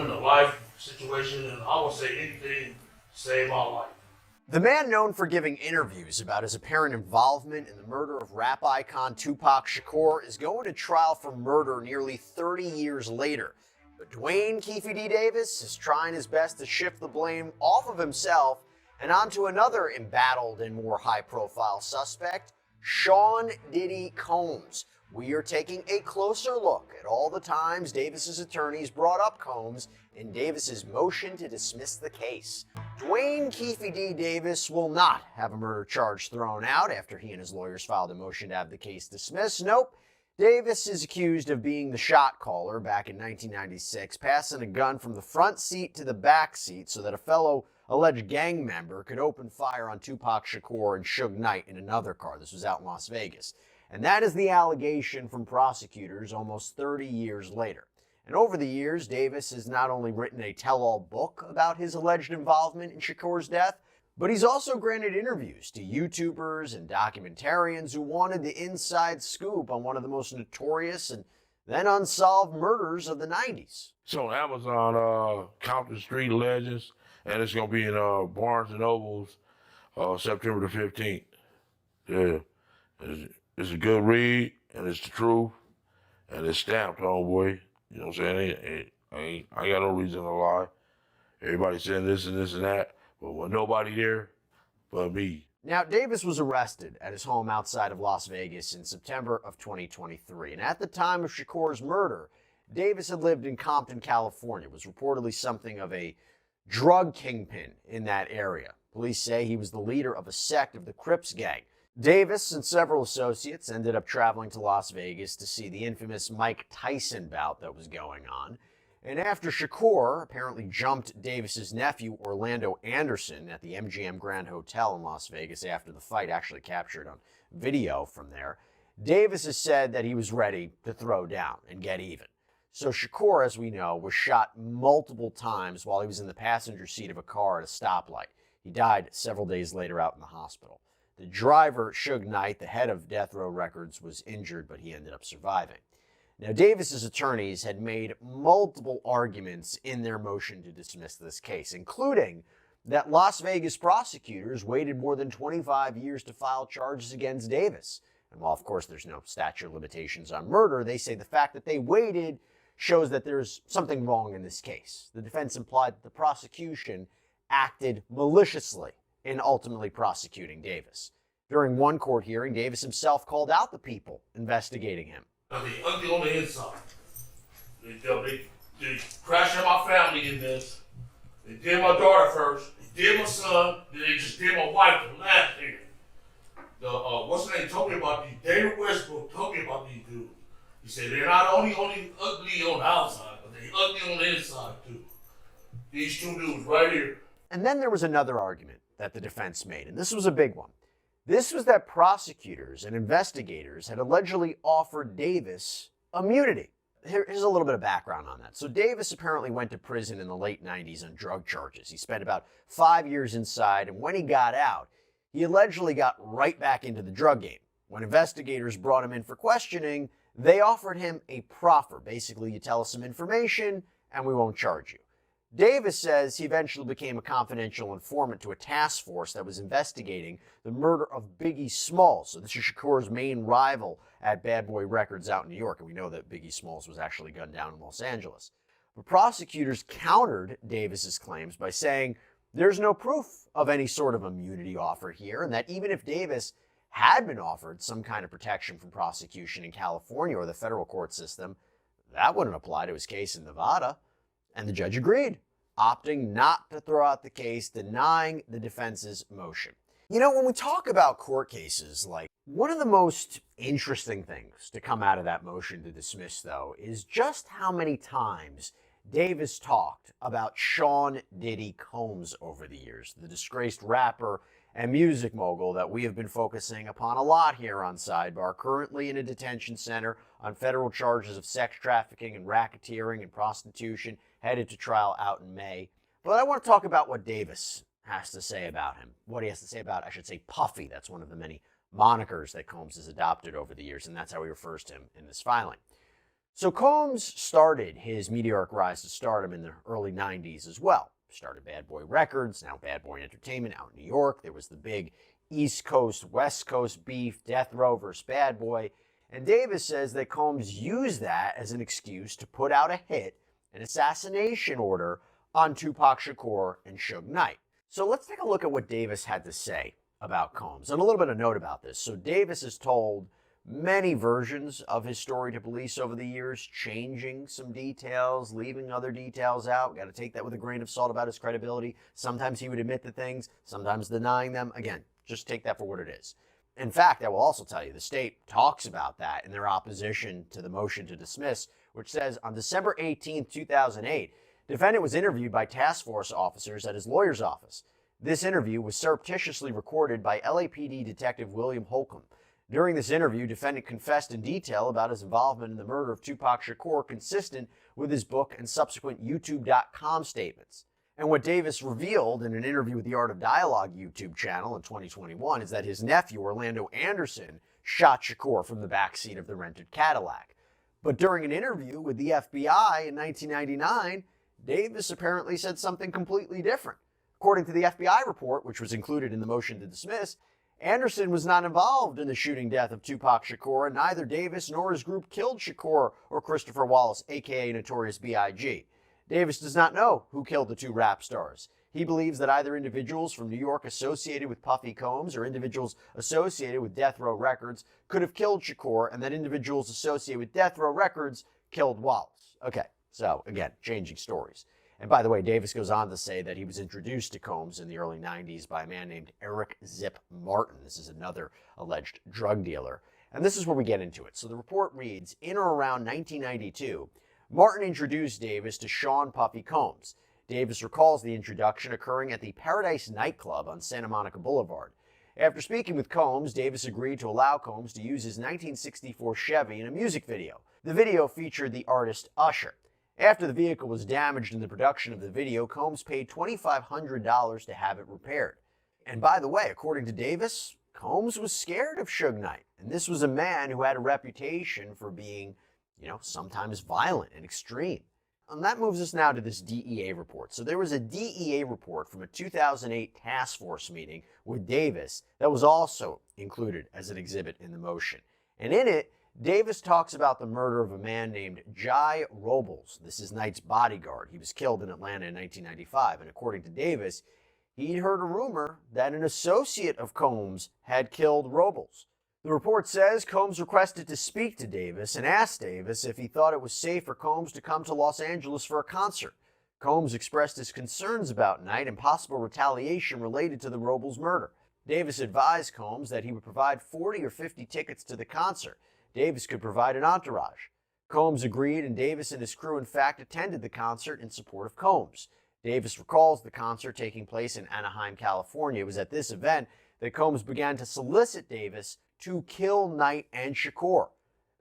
I'm in a life situation, and I will say anything to save my life. The man known for giving interviews about his apparent involvement in the murder of rap icon Tupac Shakur is going to trial for murder nearly 30 years later. But Dwayne "Keefe D. Davis is trying his best to shift the blame off of himself and onto another embattled and more high-profile suspect, Sean "Diddy" Combs. We are taking a closer look at all the times Davis's attorneys brought up Combs in Davis's motion to dismiss the case. Dwayne "Keefe D. Davis will not have a murder charge thrown out after he and his lawyers filed a motion to have the case dismissed. Nope. Davis is accused of being the shot caller back in 1996, passing a gun from the front seat to the back seat so that a fellow alleged gang member could open fire on Tupac Shakur and Suge Knight in another car. This was out in Las Vegas. And that is the allegation from prosecutors almost 30 years later. And over the years, Davis has not only written a tell-all book about his alleged involvement in Shakur's death, but he's also granted interviews to YouTubers and documentarians who wanted the inside scoop on one of the most notorious and then unsolved murders of the 90s. It's on Amazon, Compton Street Legends, and it's going to be in Barnes & Noble's September the 15th. Yeah, it's a good read, and it's the truth, and it's stamped, homeboy. You know what I'm saying? I got no reason to lie. Everybody saying this and this and that, but when nobody there but me. Now, Davis was arrested at his home outside of Las Vegas in September of 2023. And at the time of Shakur's murder, Davis had lived in Compton, California, was reportedly something of a drug kingpin in that area. Police say he was the leader of a sect of the Crips gang. Davis and several associates ended up traveling to Las Vegas to see the infamous Mike Tyson bout that was going on. And after Shakur apparently jumped Davis's nephew, Orlando Anderson, at the MGM Grand Hotel in Las Vegas after the fight, actually captured on video from there, Davis has said that he was ready to throw down and get even. So Shakur, as we know, was shot multiple times while he was in the passenger seat of a car at a stoplight. He died several days later out in the hospital. The driver, Suge Knight, the head of Death Row Records, was injured, but he ended up surviving. Now, Davis's attorneys had made multiple arguments in their motion to dismiss this case, including that Las Vegas prosecutors waited more than 25 years to file charges against Davis. And while, of course, there's no statute of limitations on murder, they say the fact that they waited shows that there's something wrong in this case. The defense implied that the prosecution acted maliciously in ultimately prosecuting Davis. During one court hearing, Davis himself called out the people investigating him. They ugly on the inside. They crashed in my family in this. They did my daughter first. They did my son. Then they just did my wife the last year. What's the name told me about these? David Westbrook told me about these dudes. He said they're not only ugly on the outside, but they ugly on the inside too. These two dudes right here. And then there was another argument that the defense made, and this was a big one. This was that prosecutors and investigators had allegedly offered Davis immunity. Here's a little bit of background on that. So Davis apparently went to prison in the late 90s on drug charges. He spent about 5 years inside, and when he got out, he allegedly got right back into the drug game. When investigators brought him in for questioning, they offered him a proffer. Basically, you tell us some information, and we won't charge you. Davis says he eventually became a confidential informant to a task force that was investigating the murder of Biggie Smalls. So this is Shakur's main rival at Bad Boy Records out in New York, and we know that Biggie Smalls was actually gunned down in Los Angeles. But prosecutors countered Davis's claims by saying there's no proof of any sort of immunity offer here, and that even if Davis had been offered some kind of protection from prosecution in California or the federal court system, that wouldn't apply to his case in Nevada. And the judge agreed, opting not to throw out the case, denying the defense's motion. You know, when we talk about court cases, like, one of the most interesting things to come out of that motion to dismiss, though, is just how many times Davis talked about Sean "Diddy" Combs over the years, the disgraced rapper and music mogul that we have been focusing upon a lot here on Sidebar, currently in a detention center on federal charges of sex trafficking and racketeering and prostitution, headed to trial out in May. But I want to talk about what Davis has to say about him. What he has to say about, I should say, Puffy. That's one of the many monikers that Combs has adopted over the years, and that's how he refers to him in this filing. So Combs started his meteoric rise to stardom in the early 90s as well. Started Bad Boy Records, now Bad Boy Entertainment out in New York. There was the big East Coast, West Coast beef, Death Row versus Bad Boy. And Davis says that Combs used that as an excuse to put out a hit, an assassination order, on Tupac Shakur and Suge Knight. So let's take a look at what Davis had to say about Combs. And a little bit of note about this. So Davis has told many versions of his story to police over the years, changing some details, leaving other details out. Got to take that with a grain of salt about his credibility. Sometimes he would admit to things, sometimes denying them. Again, just take that for what it is. In fact, I will also tell you, the state talks about that in their opposition to the motion to dismiss, which says on December 18, 2008, defendant was interviewed by task force officers at his lawyer's office. This interview was surreptitiously recorded by LAPD Detective William Holcomb. During this interview, defendant confessed in detail about his involvement in the murder of Tupac Shakur, consistent with his book and subsequent YouTube.com statements. And what Davis revealed in an interview with the Art of Dialogue YouTube channel in 2021 is that his nephew, Orlando Anderson, shot Shakur from the backseat of the rented Cadillac. But during an interview with the FBI in 1999, Davis apparently said something completely different. According to the FBI report, which was included in the motion to dismiss, Anderson was not involved in the shooting death of Tupac Shakur, and neither Davis nor his group killed Shakur or Christopher Wallace, aka Notorious B.I.G. Davis does not know who killed the two rap stars. He believes that either individuals from New York associated with Puffy Combs or individuals associated with Death Row Records could have killed Shakur, and that individuals associated with Death Row Records killed Wallace. Okay, so again, changing stories. And by the way, Davis goes on to say that he was introduced to Combs in the early 90s by a man named Eric Zip Martin. This is another alleged drug dealer. And this is where we get into it. So the report reads, in or around 1992, Martin introduced Davis to Sean Puffy Combs. Davis recalls the introduction occurring at the Paradise nightclub on Santa Monica Boulevard. After speaking with Combs, Davis agreed to allow Combs to use his 1964 Chevy in a music video. The video featured the artist Usher. After the vehicle was damaged in the production of the video, Combs paid $2,500 to have it repaired. And by the way, according to Davis, Combs was scared of Suge Knight. And this was a man who had a reputation for being, sometimes violent and extreme. And that moves us now to this DEA report. So there was a DEA report from a 2008 task force meeting with Davis that was also included as an exhibit in the motion. And in it, Davis talks about the murder of a man named Jai Robles. This is Knight's bodyguard. He was killed in Atlanta in 1995. And according to Davis, he'd heard a rumor that an associate of Combs had killed Robles. The report says Combs requested to speak to Davis and asked Davis if he thought it was safe for Combs to come to Los Angeles for a concert. Combs expressed his concerns about Knight and possible retaliation related to the Robles murder. Davis advised Combs that he would provide 40 or 50 tickets to the concert. Davis could provide an entourage. Combs agreed, and Davis and his crew, in fact, attended the concert in support of Combs. Davis recalls the concert taking place in Anaheim, California. It was at this event that Combs began to solicit Davis to kill Knight and Shakur.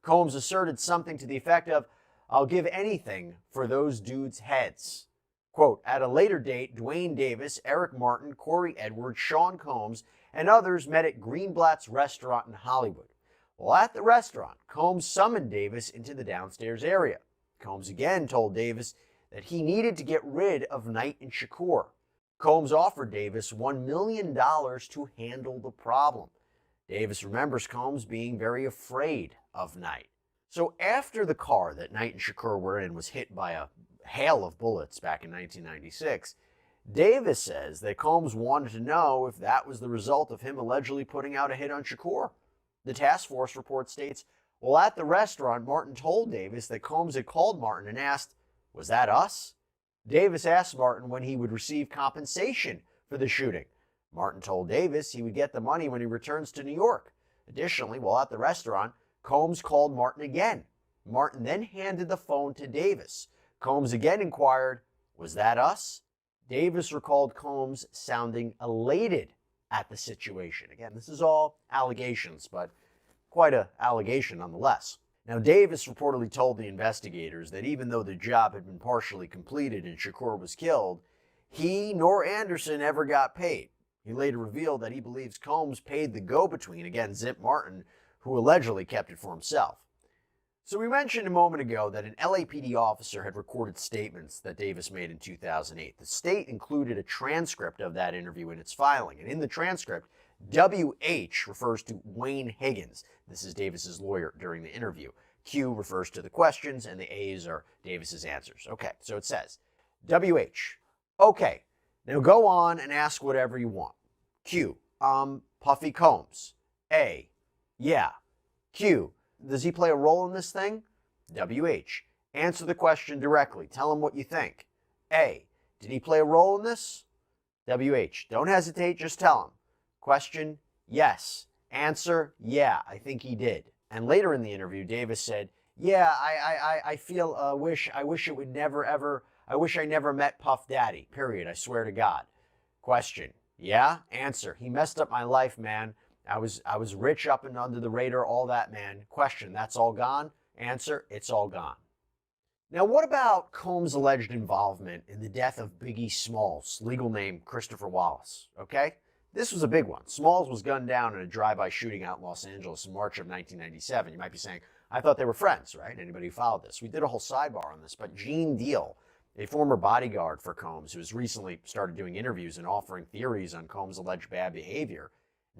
Combs asserted something to the effect of, "I'll give anything for those dudes' heads." Quote, at a later date, Dwayne Davis, Eric Martin, Corey Edwards, Sean Combs, and others met at Greenblatt's restaurant in Hollywood. Well, at the restaurant, Combs summoned Davis into the downstairs area. Combs again told Davis that he needed to get rid of Knight and Shakur. Combs offered Davis $1 million to handle the problem. Davis remembers Combs being very afraid of Knight. So after the car that Knight and Shakur were in was hit by a hail of bullets back in 1996, Davis says that Combs wanted to know if that was the result of him allegedly putting out a hit on Shakur. The task force report states, well, at the restaurant, Martin told Davis that Combs had called Martin and asked, "Was that us?" Davis asked Martin when he would receive compensation for the shooting. Martin told Davis he would get the money when he returns to New York. Additionally, while at the restaurant, Combs called Martin again. Martin then handed the phone to Davis. Combs again inquired, "Was that us?" Davis recalled Combs sounding elated at the situation. Again, this is all allegations, but quite an allegation nonetheless. Now, Davis reportedly told the investigators that even though the job had been partially completed and Shakur was killed, he nor Anderson ever got paid. He later revealed that he believes Combs paid the go-between, again, Zip Martin, who allegedly kept it for himself. So we mentioned a moment ago that an LAPD officer had recorded statements that Davis made in 2008. The state included a transcript of that interview in its filing, and in the transcript, WH refers to Wayne Higgins. This is Davis's lawyer during the interview. Q refers to the questions, and the A's are Davis's answers. Okay, so it says, WH, okay, now go on and ask whatever you want. Q, Puffy Combs. A, yeah. Q, does he play a role in this thing? WH, answer the question directly. Tell him what you think. A, did he play a role in this? WH, don't hesitate, just tell him. Question, yes. Answer, yeah, I think he did. And later in the interview, Davis said, yeah, I feel, I wish it would never ever, I wish I never met Puff Daddy, period, I swear to God. Question, yeah? Answer, he messed up my life, man. I was rich up and under the radar, all that, man. Question, that's all gone? Answer, it's all gone. Now, what about Combs' alleged involvement in the death of Biggie Smalls, legal name Christopher Wallace, okay? This was a big one. Smalls was gunned down in a drive-by shooting out in Los Angeles in March of 1997. You might be saying, I thought they were friends, right? Anybody who followed this. We did a whole sidebar on this, but Gene Deal, a former bodyguard for Combs, who has recently started doing interviews and offering theories on Combs' alleged bad behavior,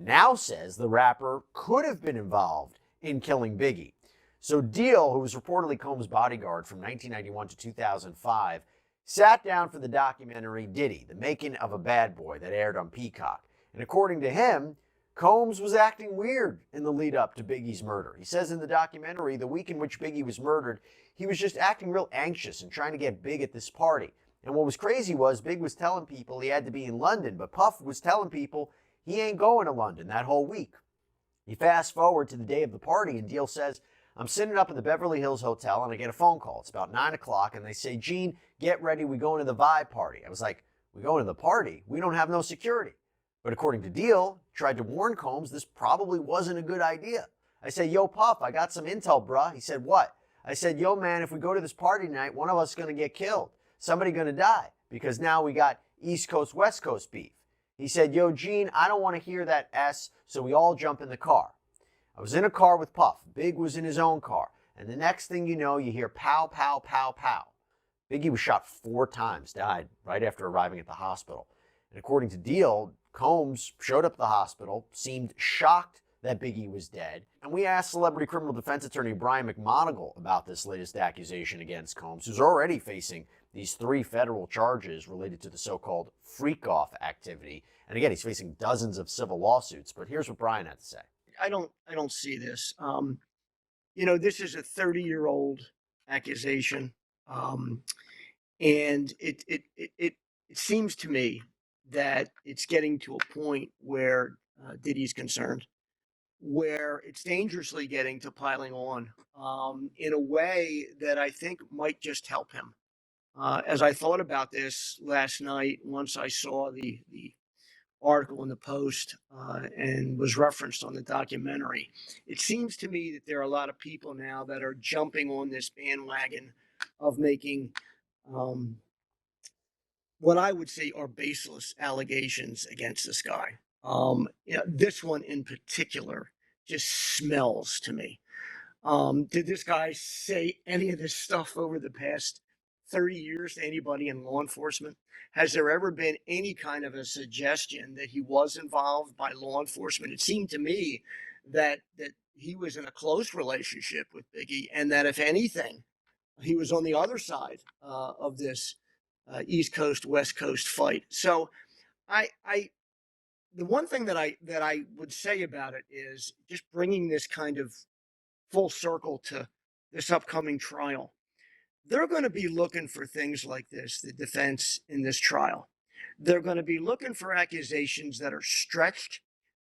now says the rapper could have been involved in killing Biggie. So Deal, who was reportedly Combs' bodyguard from 1991 to 2005, sat down for the documentary Diddy, The Making of a Bad Boy, that aired on Peacock. And according to him, Combs was acting weird in the lead up to Biggie's murder. He says in the documentary, the week in which Biggie was murdered, he was just acting real anxious and trying to get Big at this party. And what was crazy was Big was telling people he had to be in London, but Puff was telling people he ain't going to London that whole week. You fast forward to the day of the party, and Deal says, I'm sitting up at the Beverly Hills Hotel, and I get a phone call. It's about 9 o'clock, and they say, Gene, get ready, we going to the Vibe party. I was like, we going to the party? We don't have no security. But according to Deal, tried to warn Combs this probably wasn't a good idea. I said, yo, Puff, I got some intel, bruh. He said, what? I said, yo, man, if we go to this party tonight, one of us is going to get killed. Somebody going to die, because now we got East Coast, West Coast beef. He said, yo, Gene, I don't want to hear that S, so we all jump in the car. I was in a car with Puff. Big was in his own car. And the next thing you know, you hear pow, pow, pow, pow. Biggie was shot 4 times, died right after arriving at the hospital. And according to Deal, Combs showed up at the hospital, seemed shocked that Biggie was dead. And we asked celebrity criminal defense attorney Brian McMonagle about this latest accusation against Combs, who's already facing these 3 federal charges related to the so-called freak-off activity. And again, he's facing dozens of civil lawsuits. But here's what Brian had to say. I don't see this. This is a 30-year-old accusation, and it seems to me that it's getting to a point where Diddy's concerned, where it's dangerously getting to piling on in a way that I think might just help him. As I thought about this last night, once I saw the article in the Post and was referenced on the documentary, it seems to me that there are a lot of people now that are jumping on this bandwagon of making what I would say are baseless allegations against this guy. This one in particular just smells to me. Did this guy say any of this stuff over the past 30 years to anybody in law enforcement? Has there ever been any kind of a suggestion that he was involved by law enforcement? It seemed to me that he was in a close relationship with Biggie, and that if anything, he was on the other side of this East Coast, West Coast fight. So the one thing that I would say about it is just bringing this kind of full circle to this upcoming trial. They're going to be looking for things like this, the defense in this trial. They're going to be looking for accusations that are stretched.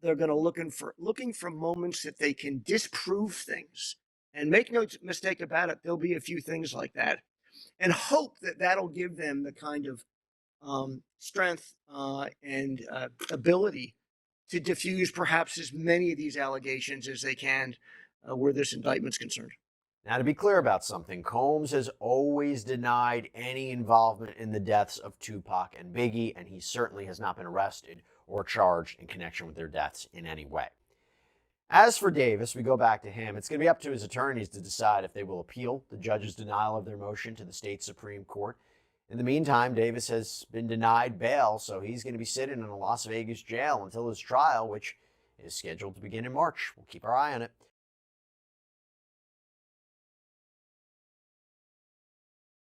They're going to looking for moments that they can disprove things. And make no mistake about it, there'll be a few things like that. And hope that that'll give them the kind of strength and ability to diffuse perhaps as many of these allegations as they can where this indictment's concerned. Now, to be clear about something, Combs has always denied any involvement in the deaths of Tupac and Biggie, and he certainly has not been arrested or charged in connection with their deaths in any way. As for Davis, we go back to him. It's going to be up to his attorneys to decide if they will appeal the judge's denial of their motion to the state Supreme Court. In the meantime, Davis has been denied bail, so he's going to be sitting in a Las Vegas jail until his trial, which is scheduled to begin in March. We'll keep our eye on it.